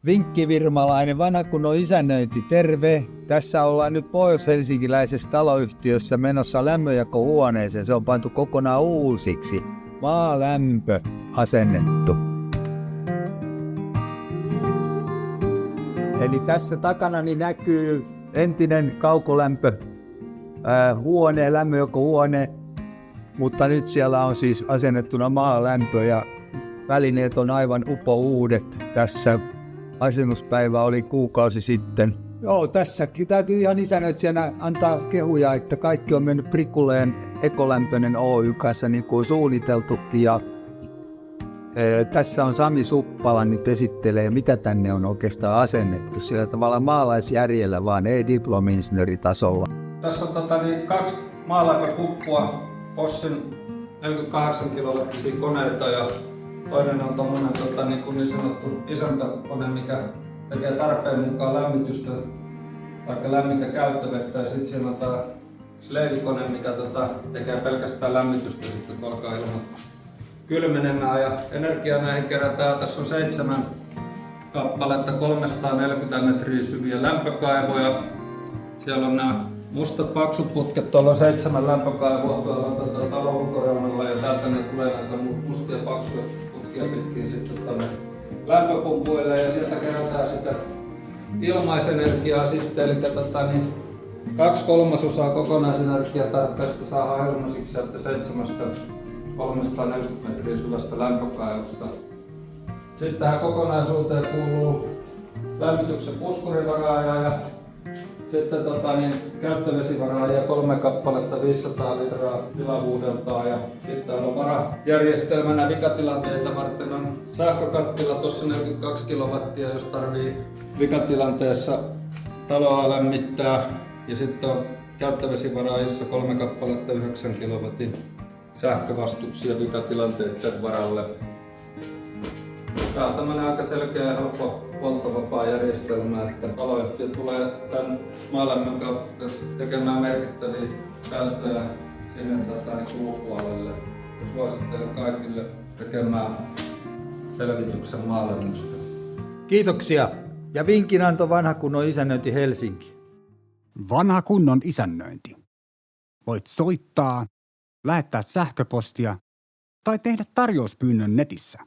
Vinkkivirmalainen vanha kunnon isännöinti, terve. Tässä ollaan nyt pohjois-helsinkiläisessä taloyhtiössä menossa lämmönjakohuoneeseen. Se on pantu kokonaan uusiksi. Maalämpö asennettu. Eli tässä takana näkyy entinen kaukolämpö huone, lämmönjakohuone, mutta nyt siellä on siis asennettuna maalämpö ja välineet on aivan upouudet. Tässä asennuspäivä oli kuukausi sitten. Joo, tässäkin täytyy ihan isännöitsijänä antaa kehuja, että kaikki on mennyt prikulleen Ekolämpöinen Oy kanssa niin kuin suunniteltukin. Ja, tässä on Sami Suppala nyt esittelee, mitä tänne on oikeastaan asennettu. Sillä tavalla maalaisjärjellä, vaan ei diplomi-insinööritasolla. Tässä on kaksi maalämpöpuppua, Boschin 48 kilowattisia koneita ja toinen on tommonen niin sanottu isäntäkone, mikä tekee tarpeen mukaan lämmitystä, vaikka lämmintä käyttövettä, ja sitten siellä on tää sleivikone, mikä tekee pelkästään lämmitystä sitten kun alkaa ilman kylmenemään. Ja energiaa näihin kerätään. Tässä on 7 kappaletta 340 metriä syviä lämpökaivoja. Siellä on nämä mustat paksut putket, tuolla on 7 lämpökaivoa tuolla talon ulkoreunalla ja täältä ne tulee näitä mustia paksuja putkia pitkin sitten tänne lämpöpumpuille ja sieltä kerätään sitä ilmaisenergiaa sitten, eli 2/3 kokonaisenergiatarpeesta saadaan ilmaisiksi sieltä 7 340 metriä syvästä lämpökaivosta. Sitten tähän kokonaisuuteen kuuluu lämmityksen puskurivaraaja ja sitten käyttövesivaraaja 3 kappaletta 500 litraa tilavuudeltaan ja sitten on varajärjestelmänä vikatilanteita varten on sähkökattila tuossa 42 kilowattia, jos tarvii vikatilanteessa taloa lämmittää ja sitten on käyttövesivaraajissa 3 kappaletta 9 kilowatin sähkövastuksia vikatilanteiden varalle. Tämä on tämmöinen aika selkeä ja helppo polttovapaa järjestelmä, että taloyhtiö tulee tämän maalämmön kautta tekemään merkittäviä säästöjä sinne kulupuolelle. Suosittelen kaikille tekemään selvityksen maalämmöstä. Kiitoksia. Ja vinkinanto vanha kunnon isännöinti Helsinki. Vanha kunnon isännöinti. Voit soittaa, lähettää sähköpostia tai tehdä tarjouspyynnön netissä.